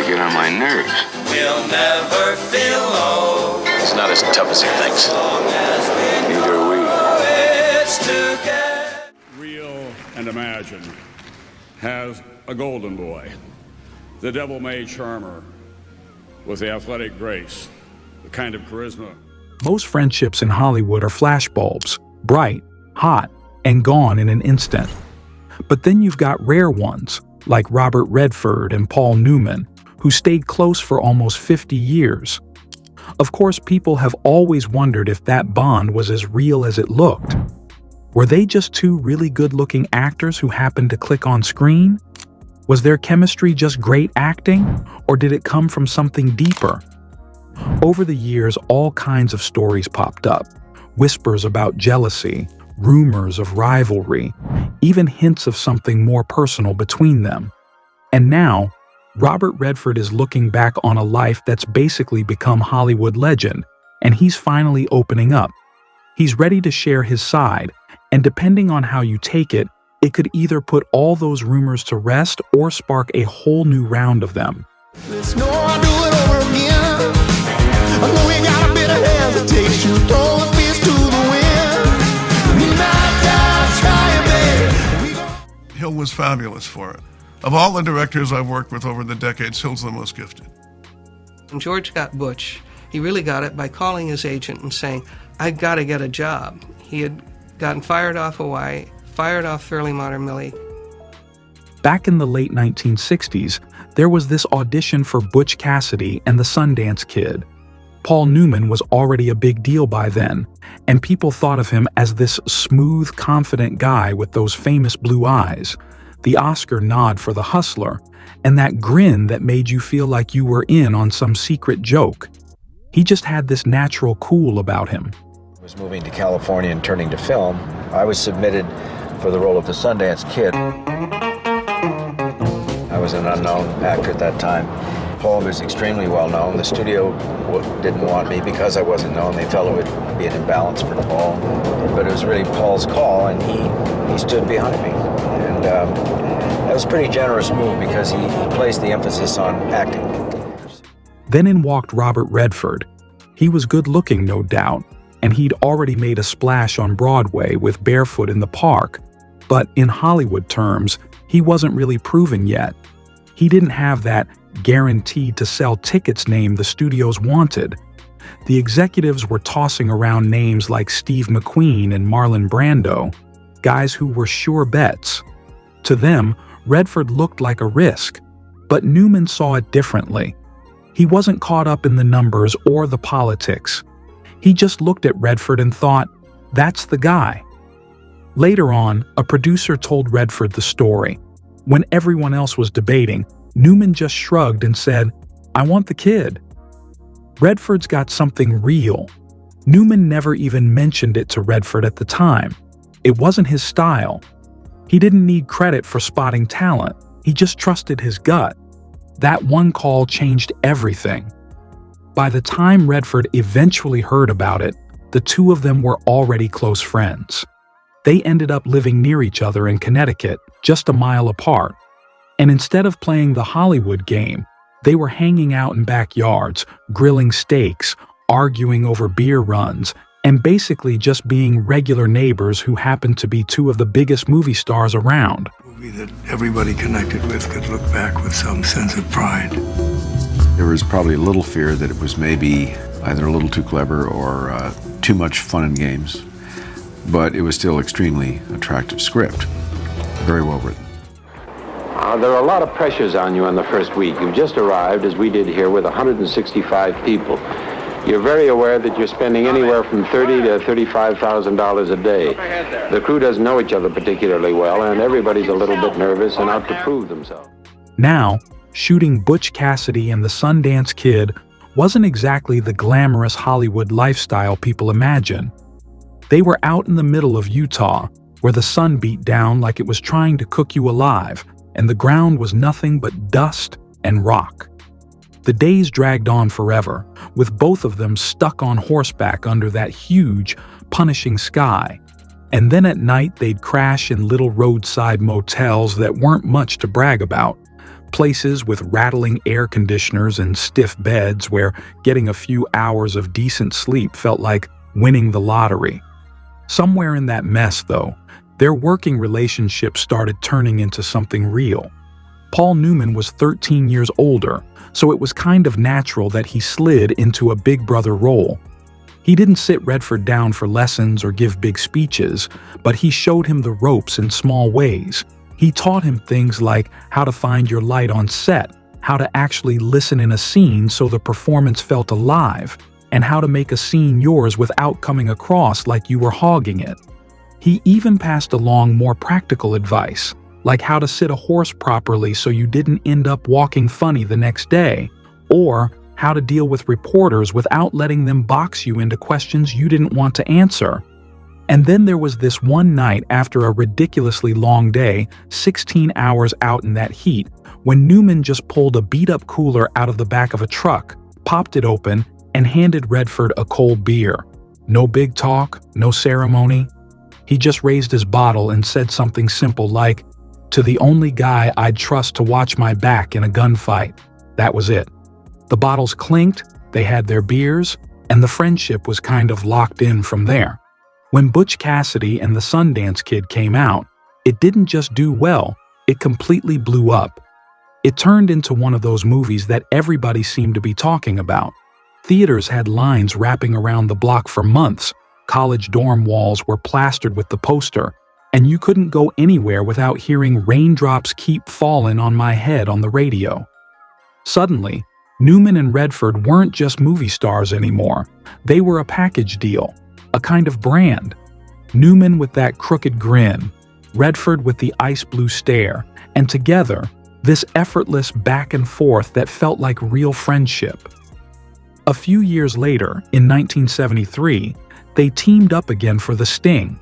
to get on my nerves. We'll never feel low. It's not as tough as he thinks. Neither are we. Real and imagined has a golden boy, the devil-may charmer with the athletic grace, the kind of charisma. Most friendships in Hollywood are flashbulbs, bright, hot, and gone in an instant. But then you've got rare ones, like Robert Redford and Paul Newman, who stayed close for almost 50 years. Of course, people have always wondered if that bond was as real as it looked. Were they just two really good-looking actors who happened to click on screen? Was their chemistry just great acting, or did it come from something deeper? Over the years, all kinds of stories popped up. Whispers about jealousy, rumors of rivalry, even hints of something more personal between them. And now, Robert Redford is looking back on a life that's basically become Hollywood legend, and he's finally opening up. He's ready to share his side, and depending on how you take it, it could either put all those rumors to rest or spark a whole new round of them. Let's know I'll do it over again. I know we got a bit of hesitation. Throw the fist to the wind. We might die trying, baby. Hill was fabulous for it. Of all the directors I've worked with over the decades, Hill's the most gifted. When George got Butch, he really got it by calling his agent and saying, "I've got to get a job." He had gotten fired off Hawaii, fired off Fairly Modern Millie. Back in the late 1960s, there was this audition for Butch Cassidy and the Sundance Kid. Paul Newman was already a big deal by then, and people thought of him as this smooth, confident guy with those famous blue eyes, the Oscar nod for The Hustler, and that grin that made you feel like you were in on some secret joke. He just had this natural cool about him. I was moving to California and turning to film. I was submitted for the role of the Sundance Kid. I was an unknown actor at that time. Paul was extremely well known. The studio didn't want me because I wasn't known. They felt it would be an imbalance for Paul. But it was really Paul's call, and he stood behind me. And that was a pretty generous move because he placed the emphasis on acting. Then in walked Robert Redford. He was good-looking, no doubt, and he'd already made a splash on Broadway with Barefoot in the Park. But in Hollywood terms, he wasn't really proven yet. He didn't have that guaranteed to sell tickets name the studios wanted. The executives were tossing around names like Steve McQueen and Marlon Brando, guys who were sure bets. To them, Redford looked like a risk, but Newman saw it differently. He wasn't caught up in the numbers or the politics. He just looked at Redford and thought, that's the guy. Later on, a producer told Redford the story. When everyone else was debating, Newman just shrugged and said, "I want the kid." Redford's got something real. Newman never even mentioned it to Redford at the time. It wasn't his style. He didn't need credit for spotting talent. He just trusted his gut. That one call changed everything. By the time Redford eventually heard about it, the two of them were already close friends. They ended up living near each other in Connecticut, just a mile apart. And instead of playing the Hollywood game, they were hanging out in backyards, grilling steaks, arguing over beer runs, and basically just being regular neighbors who happened to be two of the biggest movie stars around. A movie that everybody connected with could look back with some sense of pride. There was probably a little fear that it was maybe either a little too clever or too much fun and games, but it was still extremely attractive script, very well written. There are a lot of pressures on you on the first week. You've just arrived, as we did here, with 165 people. You're very aware that you're spending anywhere from $30,000 to $35,000 a day. The crew doesn't know each other particularly well, and everybody's a little bit nervous and out to prove themselves. Now, shooting Butch Cassidy and the Sundance Kid wasn't exactly the glamorous Hollywood lifestyle people imagine. They were out in the middle of Utah, where the sun beat down like it was trying to cook you alive, and the ground was nothing but dust and rock. The days dragged on forever, with both of them stuck on horseback under that huge, punishing sky. And then at night they'd crash in little roadside motels that weren't much to brag about, Places with rattling air conditioners and stiff beds where getting a few hours of decent sleep felt like winning the lottery. Somewhere in that mess, though, their working relationship started turning into something real. Paul Newman was 13 years older, so it was kind of natural that he slid into a big brother role. He didn't sit Redford down for lessons or give big speeches, but he showed him the ropes in small ways. He taught him things like how to find your light on set, how to actually listen in a scene so the performance felt alive, and how to make a scene yours without coming across like you were hogging it. He even passed along more practical advice, like how to sit a horse properly so you didn't end up walking funny the next day, or how to deal with reporters without letting them box you into questions you didn't want to answer. And then there was this one night after a ridiculously long day, 16 hours out in that heat, when Newman just pulled a beat-up cooler out of the back of a truck, popped it open, and handed Redford a cold beer. No big talk, no ceremony. He just raised his bottle and said something simple like, "To the only guy I'd trust to watch my back in a gunfight." That was it. The bottles clinked, they had their beers, and the friendship was kind of locked in from there. When Butch Cassidy and the Sundance Kid came out, it didn't just do well, it completely blew up. It turned into one of those movies that everybody seemed to be talking about. Theaters had lines wrapping around the block for months, college dorm walls were plastered with the poster, and you couldn't go anywhere without hearing "Raindrops Keep Falling on My Head" on the radio. Suddenly, Newman and Redford weren't just movie stars anymore. They were a package deal. A kind of brand. Newman with that crooked grin, Redford with the ice blue stare, and together, this effortless back and forth that felt like real friendship. A few years later, in 1973, they teamed up again for The Sting.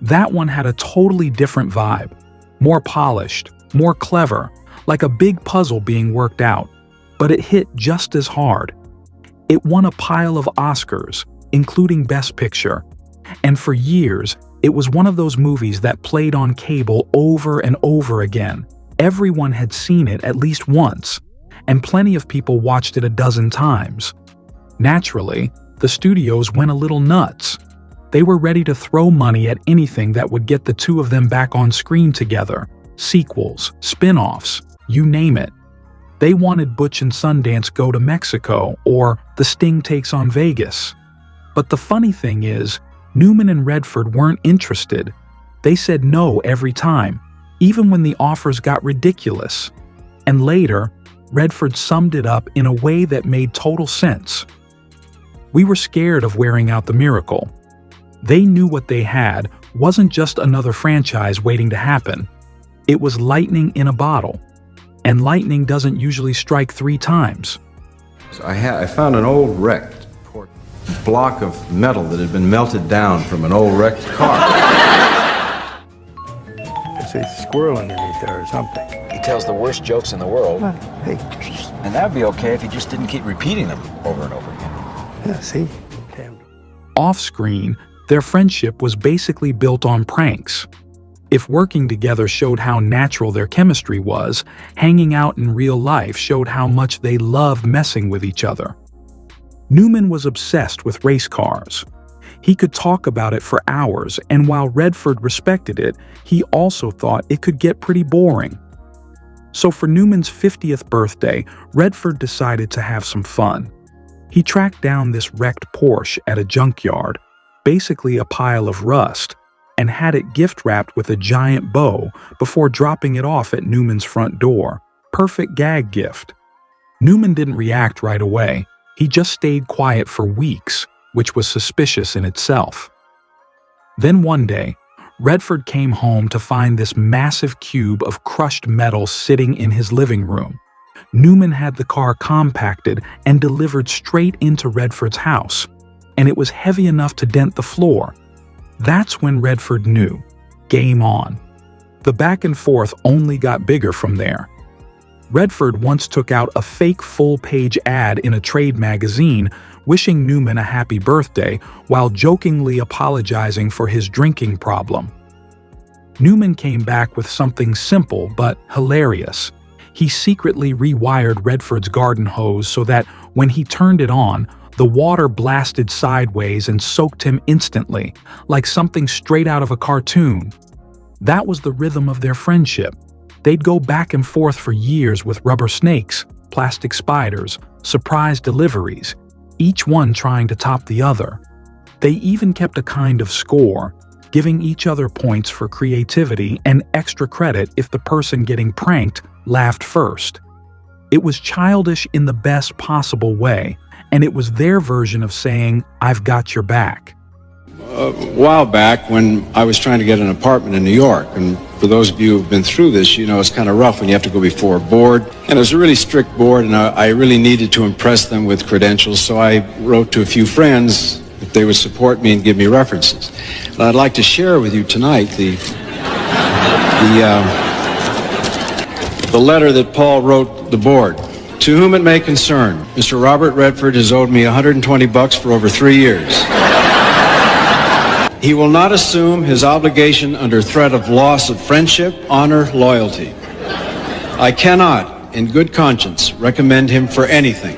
That one had a totally different vibe, more polished, more clever, like a big puzzle being worked out, but it hit just as hard. It won a pile of Oscars, including Best Picture, and for years, it was one of those movies that played on cable over and over again. Everyone had seen it at least once, and plenty of people watched it a dozen times. Naturally, the studios went a little nuts. They were ready to throw money at anything that would get the two of them back on screen together. Sequels, spin-offs, you name it. They wanted Butch and Sundance Go to Mexico or The Sting Takes on Vegas. But the funny thing is, Newman and Redford weren't interested. They said no every time, even when the offers got ridiculous. And later, Redford summed it up in a way that made total sense. "We were scared of wearing out the miracle." They knew what they had wasn't just another franchise waiting to happen. It was lightning in a bottle. And lightning doesn't usually strike 3 times. I found an old wrecked block of metal that had been melted down from an old wrecked car. There's a squirrel underneath there or something. He tells the worst jokes in the world. Well, hey, And that'd be okay if he just didn't keep repeating them over and over again. yeah, see? Damn. Off-screen, their friendship was basically built on pranks. If working together showed how natural their chemistry was, hanging out in real life showed how much they loved messing with each other. Newman was obsessed with race cars. He could talk about it for hours, and while Redford respected it, he also thought it could get pretty boring. So for Newman's 50th birthday, Redford decided to have some fun. He tracked down this wrecked Porsche at a junkyard, basically a pile of rust, and had it gift-wrapped with a giant bow before dropping it off at Newman's front door. Perfect gag gift. Newman didn't react right away. He just stayed quiet for weeks, which was suspicious in itself. Then one day, Redford came home to find this massive cube of crushed metal sitting in his living room. Newman had the car compacted and delivered straight into Redford's house, and it was heavy enough to dent the floor. That's when Redford knew. Game on. The back and forth only got bigger from there. Redford once took out a fake full-page ad in a trade magazine wishing Newman a happy birthday while jokingly apologizing for his drinking problem. Newman came back with something simple but hilarious. He secretly rewired Redford's garden hose so that when he turned it on, the water blasted sideways and soaked him instantly, like something straight out of a cartoon. That was the rhythm of their friendship. They'd go back and forth for years with rubber snakes, plastic spiders, surprise deliveries, each one trying to top the other. They even kept a kind of score, giving each other points for creativity and extra credit if the person getting pranked laughed first. It was childish in the best possible way, and it was their version of saying, "I've got your back." A while back when I was trying to get an apartment in New York, and for those of you who've been through this, you know it's kind of rough when you have to go before a board. And it was a really strict board, and I really needed to impress them with credentials, so I wrote to a few friends if they would support me and give me references. And I'd like to share with you tonight the letter that Paul wrote the board. To whom it may concern, Mr. Robert Redford has owed me $120 for over 3 years. He will not assume his obligation under threat of loss of friendship, honor, loyalty. I cannot, in good conscience, recommend him for anything.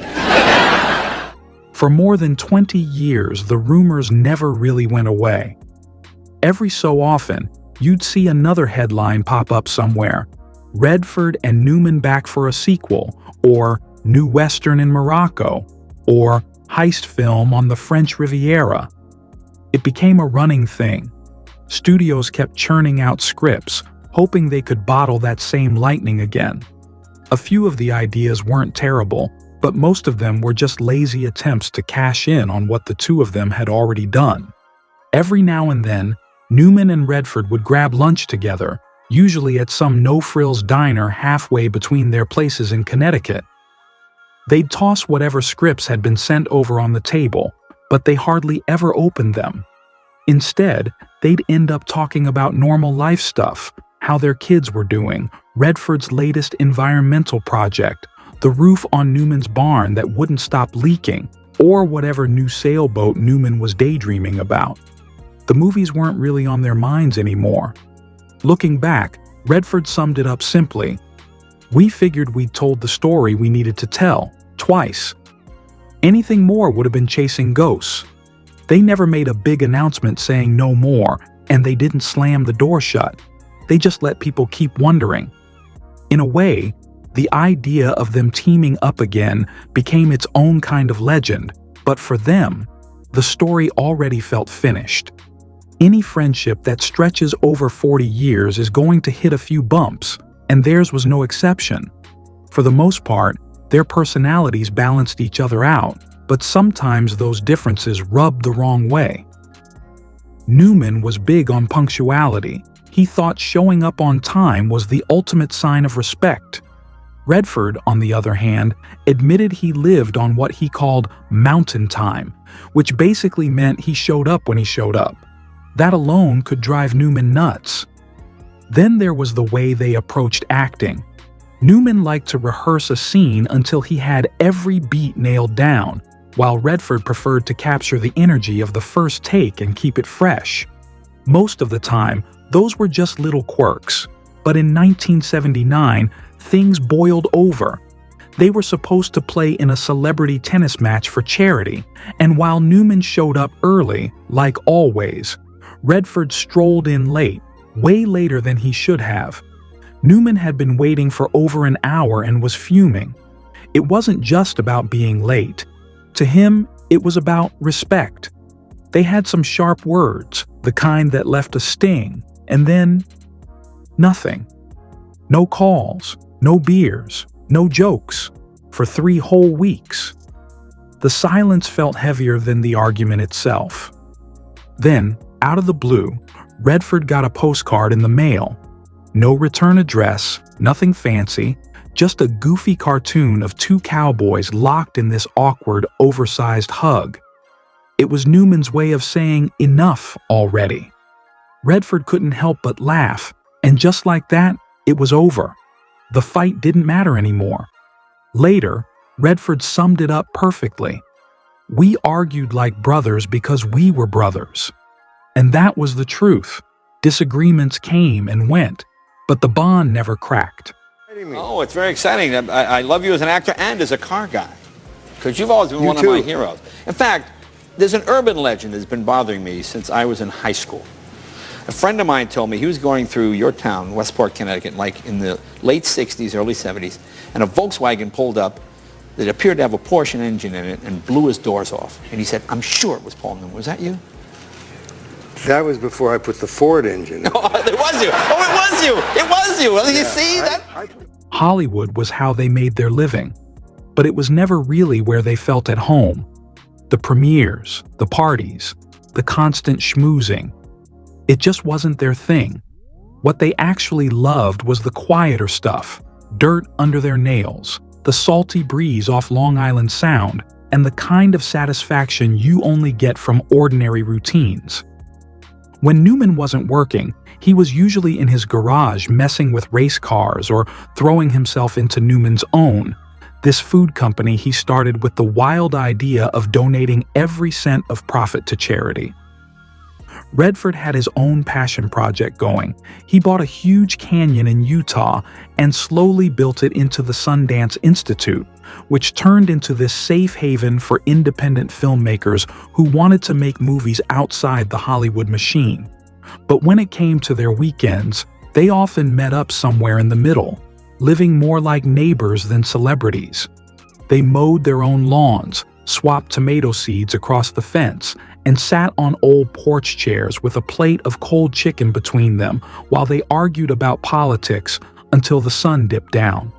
For more than 20 years, the rumors never really went away. Every so often, you'd see another headline pop up somewhere: Redford and Newman back for a sequel, or new Western in Morocco, or heist film on the French Riviera. It became a running thing. Studios kept churning out scripts, hoping they could bottle that same lightning again. A few of the ideas weren't terrible, but most of them were just lazy attempts to cash in on what the two of them had already done. Every now and then, Newman and Redford would grab lunch together, usually at some no-frills diner halfway between their places in Connecticut. They'd toss whatever scripts had been sent over on the table, but they hardly ever opened them. Instead, they'd end up talking about normal life stuff, how their kids were doing, Redford's latest environmental project, the roof on Newman's barn that wouldn't stop leaking, or whatever new sailboat Newman was daydreaming about. The movies weren't really on their minds anymore. Looking back, Redford summed it up simply: "We figured we'd told the story we needed to tell, twice. Anything more would have been chasing ghosts." They never made a big announcement saying no more, and they didn't slam the door shut. They just let people keep wondering. In a way, the idea of them teaming up again became its own kind of legend, but for them, the story already felt finished. Any friendship that stretches over 40 years is going to hit a few bumps, and theirs was no exception. For the most part, their personalities balanced each other out, but sometimes those differences rubbed the wrong way. Newman was big on punctuality. He thought showing up on time was the ultimate sign of respect. Redford, on the other hand, admitted he lived on what he called mountain time, which basically meant he showed up when he showed up. That alone could drive Newman nuts. Then there was the way they approached acting. Newman liked to rehearse a scene until he had every beat nailed down, while Redford preferred to capture the energy of the first take and keep it fresh. Most of the time, those were just little quirks. But in 1979, things boiled over. They were supposed to play in a celebrity tennis match for charity, and while Newman showed up early, like always, Redford strolled in late, way later than he should have. Newman had been waiting for over an hour and was fuming. It wasn't just about being late. To him, it was about respect. They had some sharp words, the kind that left a sting, and then nothing. No calls, no beers, no jokes, for 3 whole weeks. The silence felt heavier than the argument itself. Then, out of the blue, Redford got a postcard in the mail. No return address, nothing fancy, just a goofy cartoon of 2 cowboys locked in this awkward, oversized hug. It was Newman's way of saying enough already. Redford couldn't help but laugh, and just like that, it was over. The fight didn't matter anymore. Later, Redford summed it up perfectly. "We argued like brothers because we were brothers." And that was the truth. Disagreements came and went, but the bond never cracked. Oh, it's very exciting. I love you as an actor and as a car guy, because you've always been one of my heroes. In fact, there's an urban legend that's been bothering me since I was in high school. A friend of mine told me he was going through your town, Westport, Connecticut, like in the late 60s, early 70s, and a Volkswagen pulled up that appeared to have a Porsche engine in it and blew his doors off. And he said, I'm sure it was Paul Newman. Was that you? That was before I put the Ford engine in. Oh, it was you. Oh, it was you. It was you. Well, you see that? Hollywood was how they made their living, but it was never really where they felt at home. The premieres, the parties, the constant schmoozing. It just wasn't their thing. What they actually loved was the quieter stuff, dirt under their nails, the salty breeze off Long Island Sound, and the kind of satisfaction you only get from ordinary routines. When Newman wasn't working, he was usually in his garage messing with race cars or throwing himself into Newman's Own, this food company he started with the wild idea of donating every cent of profit to charity. Redford had his own passion project going. He bought a huge canyon in Utah and slowly built it into the Sundance Institute, which turned into this safe haven for independent filmmakers who wanted to make movies outside the Hollywood machine. But when it came to their weekends, they often met up somewhere in the middle, living more like neighbors than celebrities. They mowed their own lawns, swapped tomato seeds across the fence, and sat on old porch chairs with a plate of cold chicken between them while they argued about politics until the sun dipped down.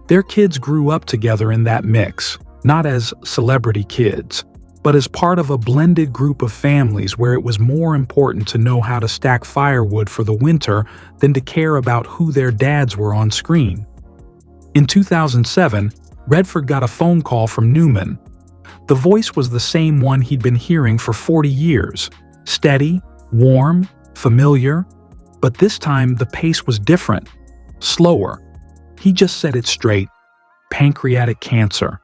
Their kids grew up together in that mix, not as celebrity kids, but as part of a blended group of families where it was more important to know how to stack firewood for the winter than to care about who their dads were on screen. In 2007, Redford got a phone call from Newman. The voice was the same one he'd been hearing for 40 years, steady, warm, familiar, but this time the pace was different, slower. He just said it straight: pancreatic cancer.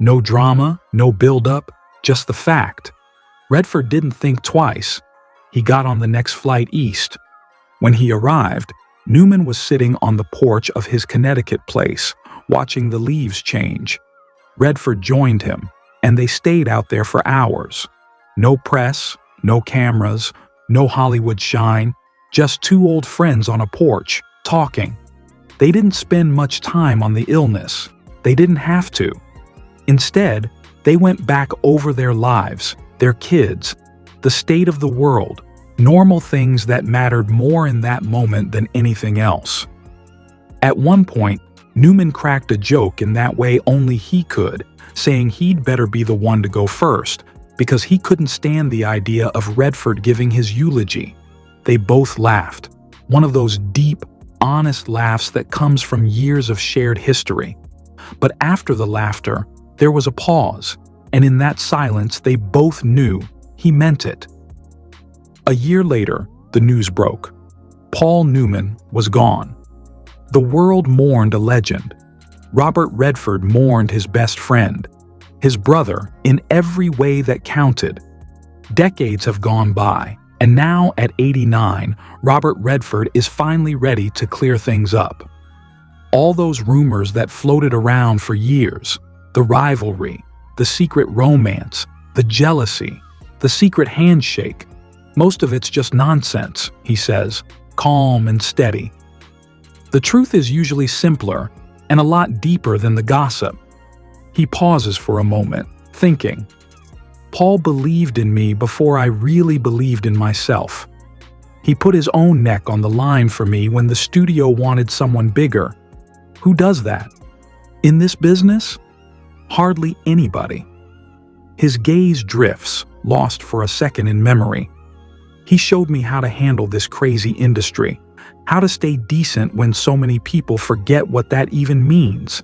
No drama, no build-up, just the fact. Redford didn't think twice. He got on the next flight east. When he arrived, Newman was sitting on the porch of his Connecticut place, watching the leaves change. Redford joined him, and they stayed out there for hours. No press, no cameras, no Hollywood shine, just two old friends on a porch, talking. They didn't spend much time on the illness. They didn't have to. Instead, they went back over their lives, their kids, the state of the world, normal things that mattered more in that moment than anything else. At one point, Newman cracked a joke in that way only he could, saying he'd better be the one to go first, because he couldn't stand the idea of Redford giving his eulogy. They both laughed, one of those deep, honest laughs that comes from years of shared history. But after the laughter, there was a pause, and in that silence they both knew he meant it. A year later, the news broke. Paul Newman was gone. The world mourned a legend. Robert Redford mourned his best friend, his brother, in every way that counted. Decades have gone by, and now at 89, Robert Redford is finally ready to clear things up. All those rumors that floated around for years, the rivalry, the secret romance, the jealousy, the secret handshake, most of it's just nonsense, he says, calm and steady. The truth is usually simpler and a lot deeper than the gossip. He pauses for a moment, thinking. Paul believed in me before I really believed in myself. He put his own neck on the line for me when the studio wanted someone bigger. Who does that? In this business? Hardly anybody. His gaze drifts, lost for a second in memory. He showed me how to handle this crazy industry, how to stay decent when so many people forget what that even means.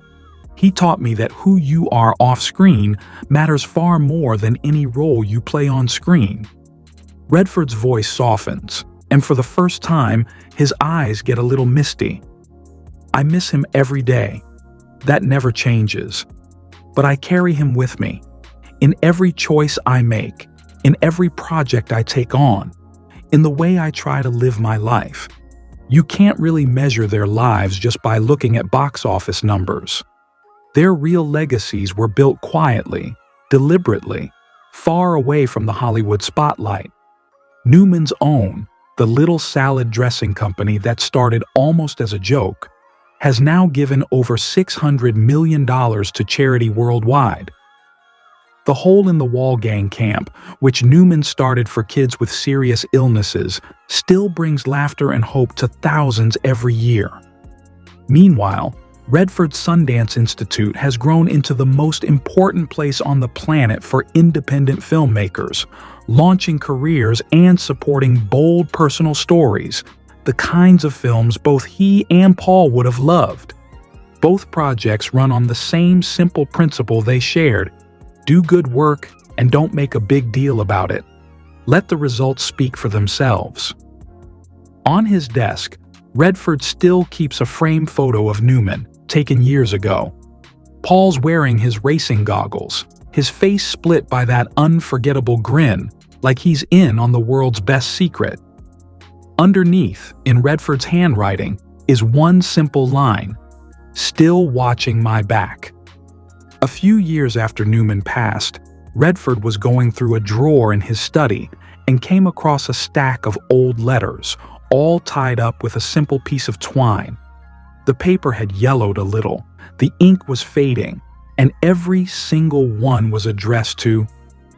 He taught me that who you are off-screen matters far more than any role you play on screen. Redford's voice softens, and for the first time, his eyes get a little misty. I miss him every day. That never changes. But I carry him with me. In every choice I make, in every project I take on, in the way I try to live my life. You can't really measure their lives just by looking at box office numbers. Their real legacies were built quietly, deliberately, far away from the Hollywood spotlight. Newman's own, the little salad dressing company that started almost as a joke, has now given over $600 million to charity worldwide. The Hole in the Wall Gang camp, which Newman started for kids with serious illnesses, still brings laughter and hope to thousands every year. Meanwhile, Redford Sundance Institute has grown into the most important place on the planet for independent filmmakers, launching careers and supporting bold personal stories, the kinds of films both he and Paul would have loved. Both projects run on the same simple principle they shared: do good work and don't make a big deal about it. Let the results speak for themselves. On his desk, Redford still keeps a framed photo of Newman, taken years ago. Paul's wearing his racing goggles, his face split by that unforgettable grin, like he's in on the world's best secret. Underneath, in Redford's handwriting, is one simple line: "Still watching my back." A few years after Newman passed, Redford was going through a drawer in his study and came across a stack of old letters, all tied up with a simple piece of twine. The paper had yellowed a little, the ink was fading, and every single one was addressed to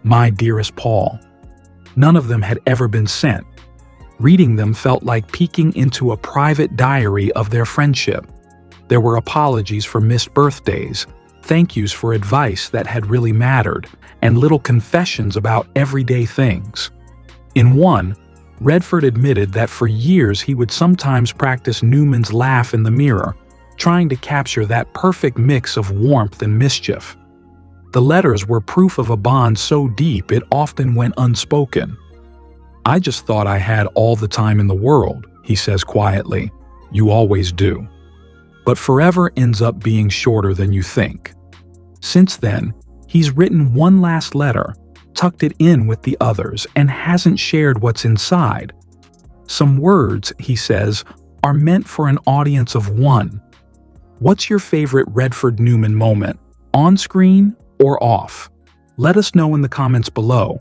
"My dearest Paul." None of them had ever been sent. Reading them felt like peeking into a private diary of their friendship. There were apologies for missed birthdays, thank yous for advice that had really mattered, and little confessions about everyday things. In one, Redford admitted that for years he would sometimes practice Newman's laugh in the mirror, trying to capture that perfect mix of warmth and mischief. The letters were proof of a bond so deep it often went unspoken. "I just thought I had all the time in the world," he says quietly. "You always do. But forever ends up being shorter than you think." Since then, he's written one last letter, tucked it in with the others, and hasn't shared what's inside. Some words, he says, are meant for an audience of one. What's your favorite Redford Newman moment, on screen or off? Let us know in the comments below.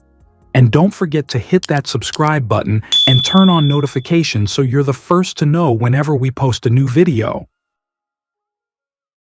And don't forget to hit that subscribe button and turn on notifications so you're the first to know whenever we post a new video.